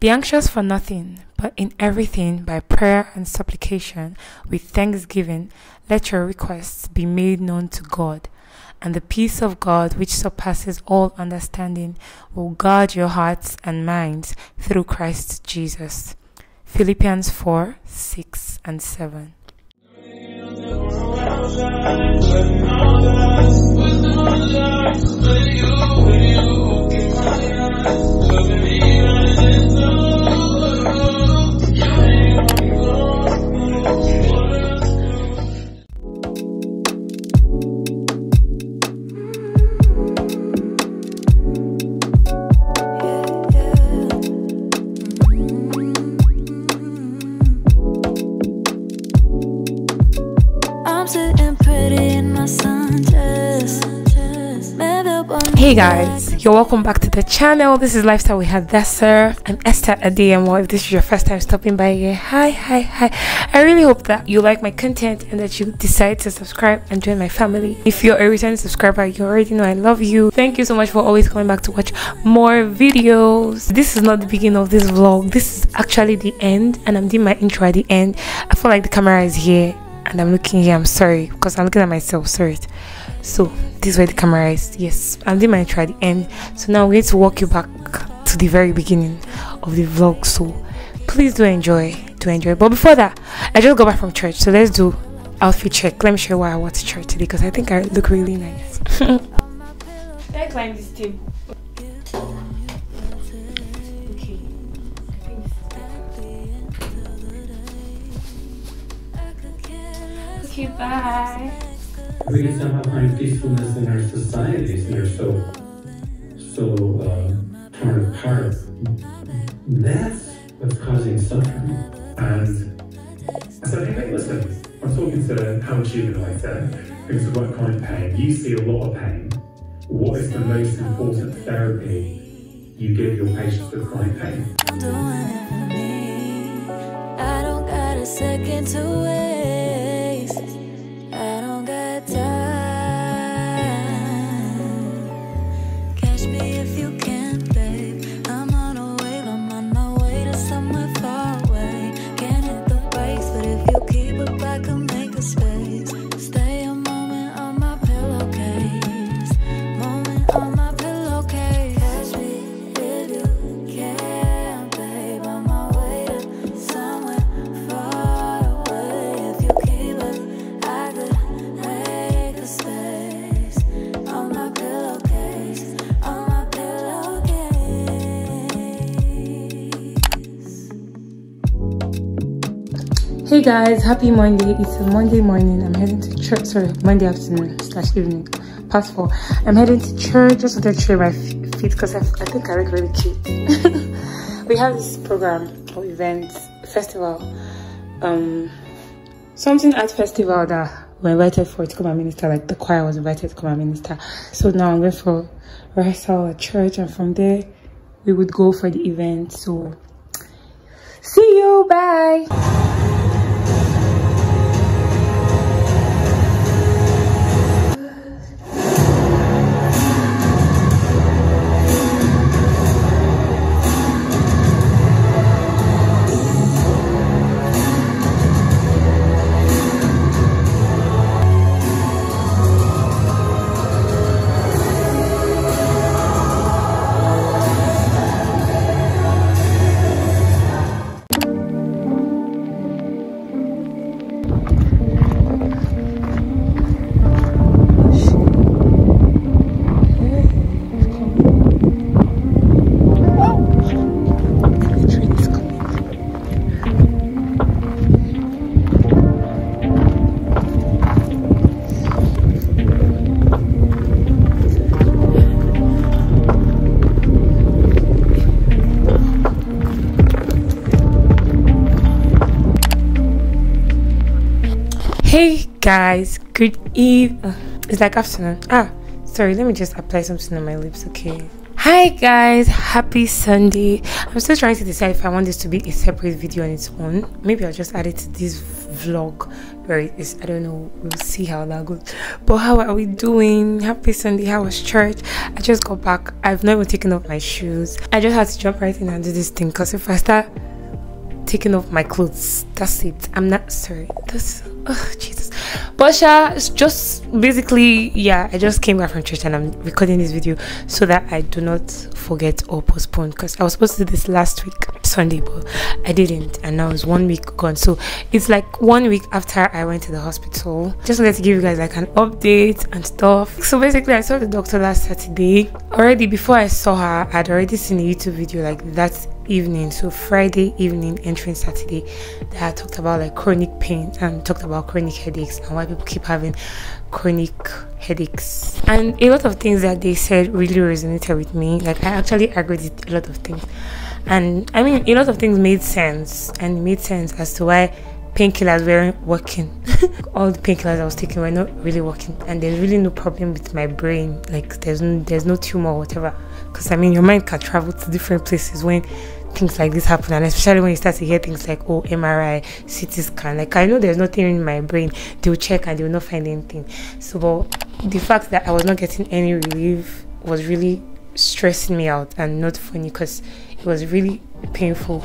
Be anxious for nothing, but in everything by prayer and supplication with thanksgiving let your requests be made known to God, and the peace of God which surpasses all understanding will guard your hearts and minds through Christ Jesus. Philippians 4, 6 and 7. Hey guys, you're welcome back to the channel. This is Lifestyle with Hadessa. I'm Esther Adeyemo. If this is your first time stopping by here, hi. I really hope that you like my content and that you decide to subscribe and join my family. If you're a returning subscriber, you already know I love you. Thank you so much for always coming back to watch more videos. This is not the beginning of this vlog. This is actually the end, and I'm doing my intro at the end. I feel like the camera is here and I'm looking here. I'm sorry because I'm looking at myself. Sorry. So this is where the camera is. Yes, I'm doing my intro at the end. So now we're going to walk you back to the very beginning of the vlog. So please do enjoy. But before that, I just got back from church. So let's do outfit check. Let me show you why I went to church today because I think I look really nice. Can I climb this table? Okay, bye. We somehow find peacefulness in our societies. We are so torn apart. That's what's causing suffering. And I said, hey, listen, I'm talking to how juvenile I said, because of what kind of pain. You see a lot of pain. What is the most important therapy you give your patients with chronic pain? I'm doing it for me. I don't got a second to waste. I don't got time. Catch me if you can, babe. I'm on a wave, I'm on my way to somewhere far away. Can't hit the brakes, but if you keep it back, I'll make a space. Stay a moment on my pillowcase. Moment on my pillowcase. Catch me if you can, babe. On my way to somewhere far away. If you keep it, I could make a space. On my pillowcase. On my pillowcase. Hey guys, happy Monday. It's a Monday morning. I'm heading to church. Sorry, Monday afternoon / evening, past 4. I'm heading to church. Just wanted to show my feet because I think I look really cute. We have this program or event, festival, something art festival that we're invited for to come and minister. Like the choir was invited to come and minister. So now I'm going for rehearsal at church, and from there we would go for the event. So see you. Bye. Hey guys, good evening. It's like afternoon. Sorry, let me just apply something on my lips. Okay. Hi guys, happy Sunday. I'm still trying to decide if I want this to be a separate video on its own. Maybe I'll just add it to this vlog where it is. I don't know, we'll see how that goes. But how are we doing? Happy Sunday. How was church? I just got back. I've not even taken off my shoes. I just had to jump right in and do this thing, because if I start taking off my clothes, that's it. I'm not sorry. That's Jesus. But it's just basically, yeah, I just came back from church and I'm recording this video so that I do not forget or postpone, because I was supposed to do this last week Sunday, but I didn't, and now it's 1 week gone. So it's like 1 week after I went to the hospital. Just wanted to give you guys like an update and stuff. So basically, I saw the doctor last Saturday. Already before I saw her, I'd already seen a YouTube video like that evening, so Friday evening entering Saturday, that I talked about like chronic pain and talked about chronic headaches and why people keep having chronic headaches, and a lot of things that they said really resonated with me. Like I actually agreed with a lot of things, and I mean a lot of things made sense, and it made sense as to why painkillers weren't working. All the painkillers I was taking were not really working, and there's really no problem with my brain. Like there's no tumor or whatever, because I mean your mind can travel to different places when things like this happen, and especially when you start to hear things like, oh, MRI, CT scan. Like I know there's nothing in my brain, they'll check and they'll not find anything. So but the fact that I was not getting any relief was really stressing me out and not funny, because it was really painful.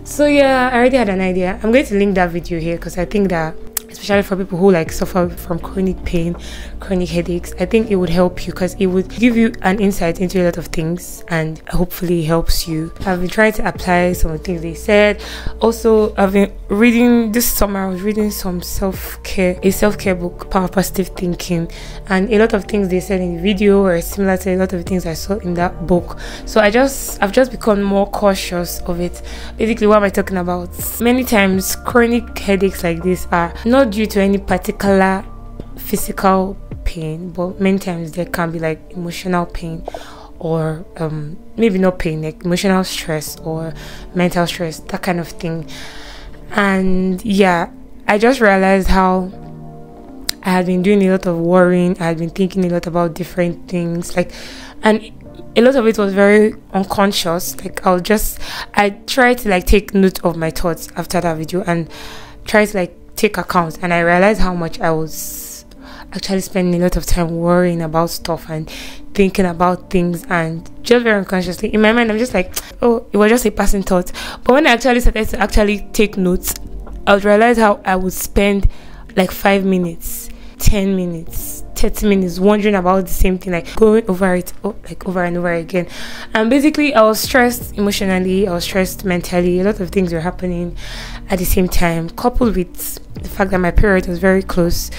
So yeah, I already had an idea. I'm going to link that video here, because I think that especially for people who like suffer from chronic pain, chronic headaches, I think it would help you, because it would give you an insight into a lot of things and hopefully helps you. I've been trying to apply some of the things they said. Also, I've been reading this summer, I was reading some a self-care book, Power Positive Thinking, and a lot of things they said in the video were similar to a lot of things I saw in that book. So I've just become more cautious of it. Basically, what am I talking about? Many times chronic headaches like this are not due to any particular physical pain, but many times there can be like emotional pain, or maybe not pain, like emotional stress or mental stress, that kind of thing. And yeah, I just realized how I had been doing a lot of worrying. I had been thinking a lot about different things, like, and a lot of it was very unconscious. Like I tried to like take note of my thoughts after that video and try to like take account, and I realized how much I was actually spending a lot of time worrying about stuff and thinking about things, and just very unconsciously in my mind I'm just like, oh, it was just a passing thought. But when I actually started to actually take notes, I would realize how I would spend like 5 minutes, 10 minutes, 30 minutes wondering about the same thing, like going over it like over and over again. And basically I was stressed emotionally, I was stressed mentally. A lot of things were happening at the same time, coupled with the fact that my period was very close.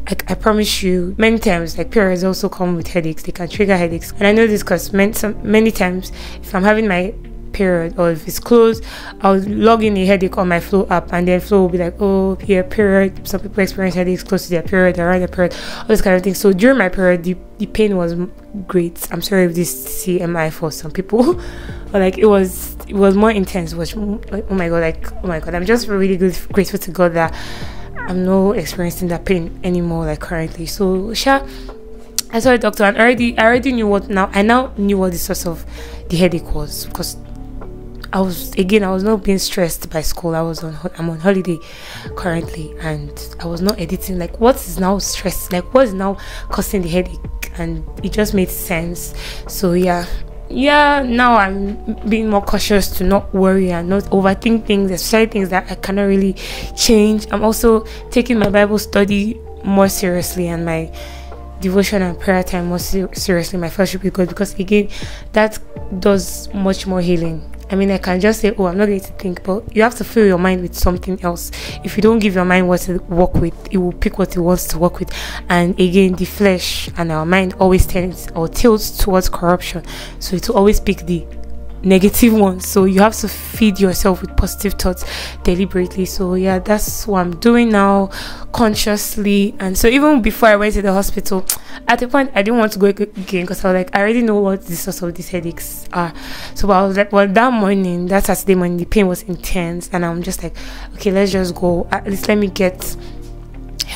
Like I promise you, many times like periods also come with headaches. They can trigger headaches, and I know this because many times if I'm having my period or if it's close, I'll log in a headache on my Flow app, and then Flow will be like, oh yeah, period. Some people experience headaches close to their period, around their period, all this kind of thing. So during my period, the pain was great. I'm sorry if this CMI for some people, but like it was more intense. It was like, oh my god, I'm just really grateful to God that I'm not experiencing that pain anymore like currently. So I saw a doctor, and I already knew what I now knew what the source of the headache was, because I was not being stressed by school. I'm on holiday currently, and I was not editing like what is now stress, like what is now causing the headache, and it just made sense. So yeah, now I'm being more cautious to not worry and not overthink things, especially things that I cannot really change. I'm also taking my Bible study more seriously, and my devotion and prayer time more seriously, my fellowship with God, because again, that does much more healing. I mean, I can just say, oh, I'm not going to think, but you have to fill your mind with something else. If you don't give your mind what to work with, it will pick what it wants to work with. And again, the flesh and our mind always tends or tilts towards corruption, so it will always pick the negative ones. So you have to feed yourself with positive thoughts deliberately. So yeah, that's what I'm doing now, consciously. And so even before I went to the hospital, at the point I didn't want to go again, because I was like, I already know what the source of these headaches are. So I was like, well, that Saturday morning, the pain was intense, and I'm just like, okay, let's just go, at least let me get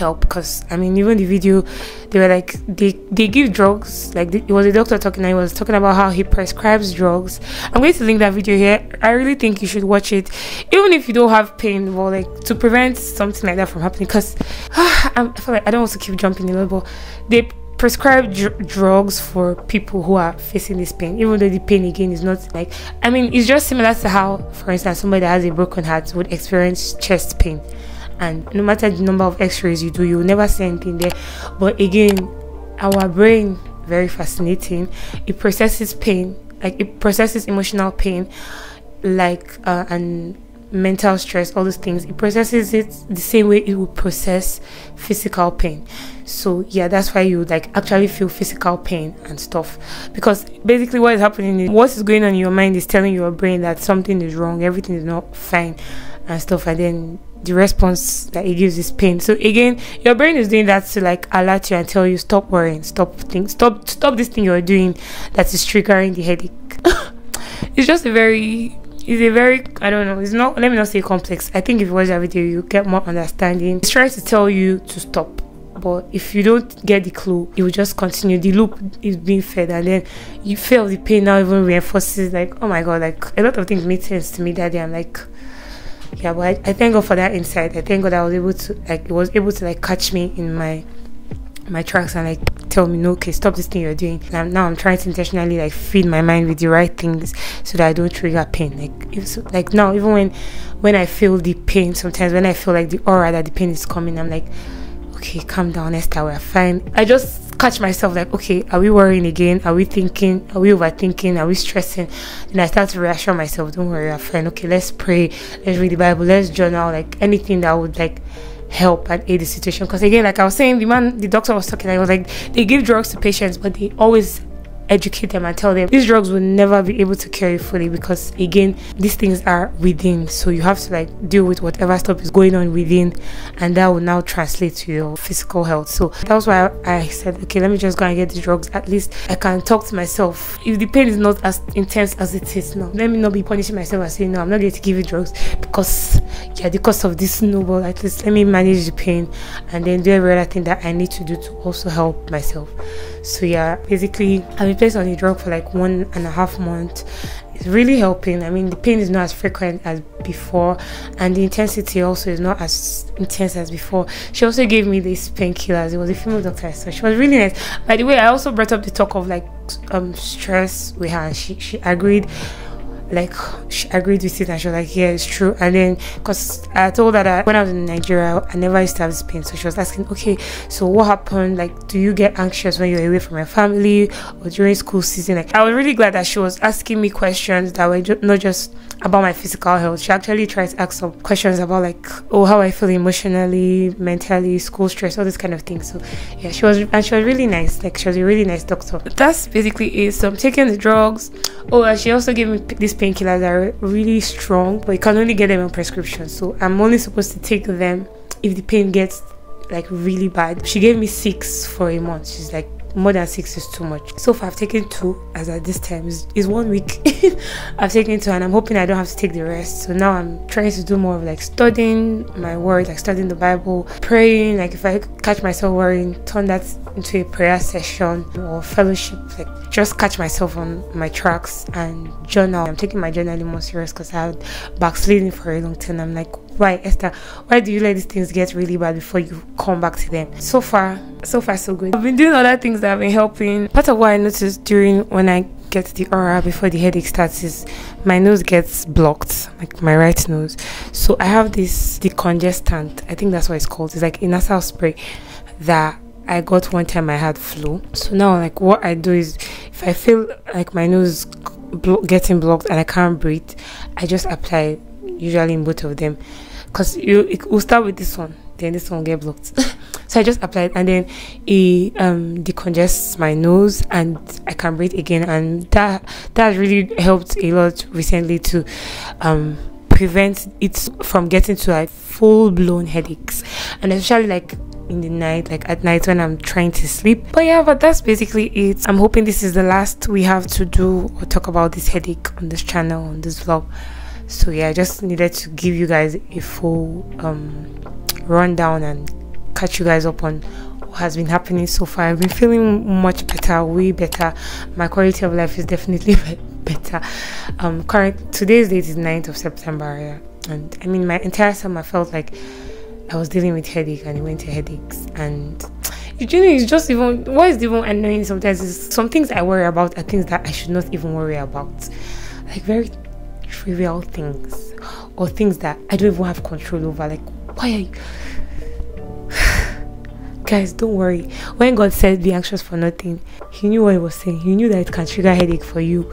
help, because I mean, even the video, they were like, they give drugs, like it was a doctor talking, and he was talking about how he prescribes drugs. I'm going to link that video here. I really think you should watch it, even if you don't have pain, or like to prevent something like that from happening, because I feel like I don't want to keep jumping a little, but they prescribe drugs for people who are facing this pain, even though the pain again is not like, I mean, it's just similar to how, for instance, somebody that has a broken heart would experience chest pain, and no matter the number of x-rays you do, you will never see anything there. But again, our brain, very fascinating, it processes pain, like it processes emotional pain, like and mental stress, all those things. It processes it the same way it would process physical pain. So yeah, that's why you like actually feel physical pain and stuff, because basically what is happening is, what is going on in your mind is telling your brain that something is wrong, everything is not fine and stuff, and then the response that it gives is pain. So again, your brain is doing that to like alert you and tell you, stop worrying, stop this thing you're doing that is triggering the headache. It's just a very, I don't know, it's not, let me not say complex. I think if you watch that video, you get more understanding. It's trying to tell you to stop, but if you don't get the clue, it will just continue. The loop is being fed, and then you feel the pain now even reinforces, like, oh my god, like a lot of things made sense to me that day. I'm like, yeah, but I thank God for that insight. I thank God I was able to, like, it was able to like catch me in my tracks and like tell me, no, okay, stop this thing you're doing. And now I'm trying to intentionally like feed my mind with the right things so that I don't trigger pain. Like, if so, like now, even when I feel the pain, sometimes when I feel like the aura that the pain is coming, I'm like, okay, calm down, Esther, we're fine. I just catch myself like, okay, are we worrying again? Are we thinking? Are we overthinking? Are we stressing? And I start to reassure myself, don't worry, we're fine. Okay, let's pray, let's read the Bible, let's journal, like anything that would like help and aid the situation. Because again, like I was saying, the doctor was talking, I was like, they give drugs to patients, but they always educate them and tell them these drugs will never be able to cure you fully, because again, these things are within, so you have to like deal with whatever stuff is going on within, and that will now translate to your physical health. So that was why I said, okay, let me just go and get the drugs. At least I can talk to myself. If the pain is not as intense as it is now, let me not be punishing myself and saying, no, I'm not going to give you drugs because yeah, the cost of this snowball. At least let me manage the pain and then do every other thing that I need to do to also help myself. So yeah, basically I've been placed on the drug for like 1.5 months. It's really helping. I mean, the pain is not as frequent as before, and the intensity also is not as intense as before. She also gave me these painkillers. It was a female doctor, so she was really nice. By the way, I also brought up the talk of like stress with her, and she agreed. Like, she agreed with it, and she was like, yeah, it's true. And then, because I told her that when I was in Nigeria, I never used to have this pain, so she was asking, okay, so what happened? Like, do you get anxious when you're away from your family or during school season? Like, I was really glad that she was asking me questions that were not just about my physical health. She actually tried to ask some questions about like, oh, how I feel emotionally, mentally, school stress, all this kind of things. So yeah, she was really nice. Like, she was a really nice doctor. That's basically it. So I'm taking the drugs. Oh, and she also gave me these painkillers that are really strong, but you can only get them on prescription. So I'm only supposed to take them if the pain gets like really bad. She gave me 6 for a month. She's like, more than 6 is too much. So far I've taken 2, as at this time is 1 week. I've taken 2, and I'm hoping I don't have to take the rest. So now I'm trying to do more of like studying my word, like studying the Bible, praying. Like if I catch myself worrying, turn that into a prayer session or fellowship. Like just catch myself on my tracks and journal. I'm taking my journaling more serious because I had backsliding for a long time. I'm like, why, Esther, why do you let these things get really bad before you come back to them? So far so good. I've been doing other things that have been helping. Part of what I noticed during when I get the aura before the headache starts is my nose gets blocked, like my right nose. So I have this decongestant, I think that's what it's called. It's like a nasal spray that I got one time I had flu. So now like what I do is, if I feel like my nose getting blocked and I can't breathe, I just apply, usually in both of them, because it will start with this one, then this one will get blocked. So I just apply it, and then it decongests my nose and I can breathe again, and that really helped a lot recently to prevent it from getting to like full-blown headaches, and especially like in the night, like at night when I'm trying to sleep. But yeah, but that's basically it. I'm hoping this is the last we have to do or talk about this headache on this channel, on this vlog. So yeah, I just needed to give you guys a full rundown and catch you guys up on what has been happening so far. I've been feeling much better, way better. My quality of life is definitely better. Today's date is 9th of September, yeah. And I mean, my entire summer felt like I was dealing with headache, and it went to headaches. And it's just even what is even annoying sometimes is some things I worry about are things that I should not even worry about, like very trivial things or things that I don't even have control over. Like, why are you guys, don't worry. When God said be anxious for nothing, he knew what he was saying. He knew that it can trigger headache for you,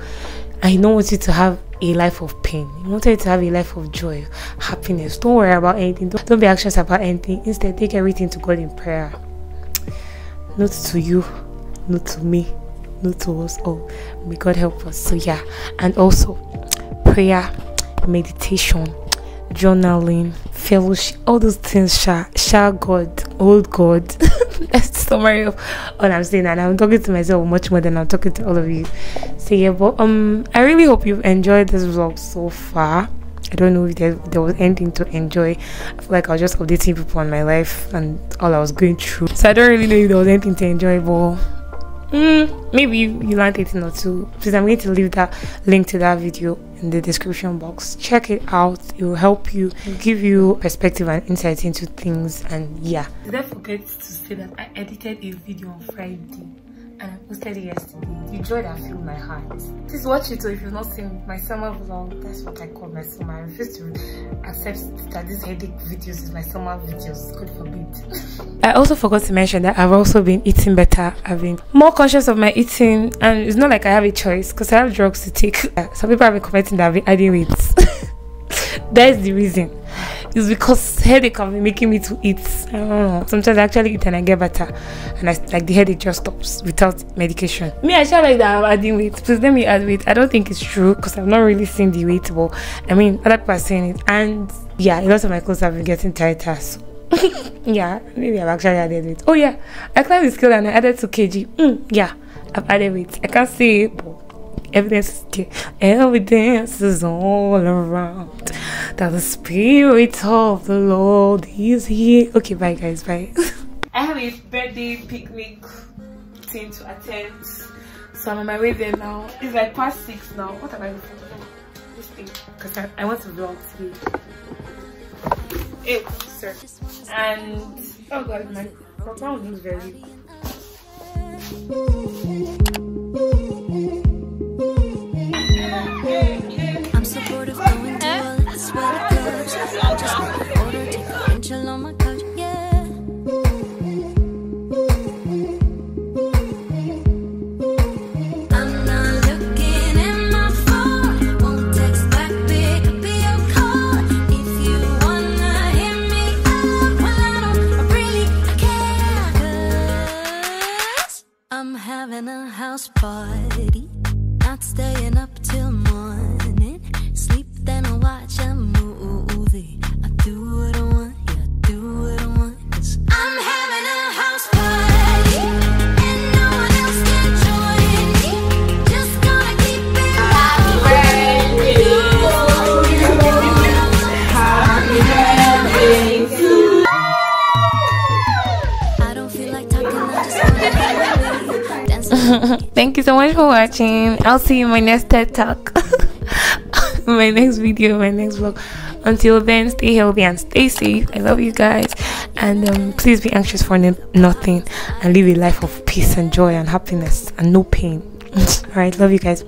and he don't want you to have a life of pain. He wanted you to have a life of joy, happiness. Don't worry about anything. Don't be anxious about anything. Instead, take everything to God in prayer. Not to you, not to me, not to us all. May God help us. So yeah, and also prayer, meditation, journaling, fellowship, all those things shall God, old God. That's the summary of all I'm saying, and I'm talking to myself much more than I'm talking to all of you. So yeah, but I really hope you've enjoyed this vlog so far. I don't know if there was anything to enjoy. I feel like I was just updating people on my life and all I was going through, so I don't really know if there was anything to enjoy, but maybe you learned a thing or two. Please, I'm going to leave that link to that video in the description box. Check it out. It will help you, give you perspective and insight into things. And yeah, did I forget to say that I edited a video on Friday and I posted it yesterday? The joy that filled my heart. Please watch it. So if you've not seen my summer vlog, that's what I call my summer. I refuse to accept that this headache videos is my summer videos. God forbid. I also forgot to mention that I've also been eating better. I've been more conscious of my eating, and it's not like I have a choice because I have drugs to take. Some people have been commenting that I've been adding weight. That is the reason. It's because headache have been making me to eat. I don't know. Sometimes I actually eat and I get better, and like the headache just stops without medication. Me, I feel like that I'm adding weight. Please let me add weight. I don't think it's true because I've not really seen the weight, but I mean other people are saying it, and yeah, a lot of my clothes have been getting tighter. So yeah, maybe I've actually added weight. Oh yeah, I climbed the scale and I added 2 kg. Yeah, I've added weight. I can't say it, but evidence is there. Evidence is all around that the Spirit of the Lord is here. Okay, bye guys, bye. I have a birthday picnic thing to attend, so I'm on my way there now. It's like past 6 now. What am I doing? This thing, because I want to vlog today. Hey, sir. And oh god, my background looks very good. I'm supportive, going to all this way it goes. I just want to order, take a and chill on my couch, yeah. I'm not looking at my phone, won't text back, pick up your call. If you wanna hit me up, well I really care, 'cause I'm having a house party. Not staying up till morning. Sleep, then I watch a movie. I do what I want, yeah, I do what I want. 'Cause I'm having a house party, and no one else can join me. Just gonna keep it happy birthday to you. Happy birthday to you. I don't feel like talking, I just wanna dance. Thank you so much for watching. I'll see you in my next TED Talk, my next video, my next vlog. Until then, stay healthy and stay safe. I love you guys, and please be anxious for nothing, and live a life of peace and joy and happiness and no pain. All right, love you guys.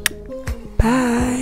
Bye.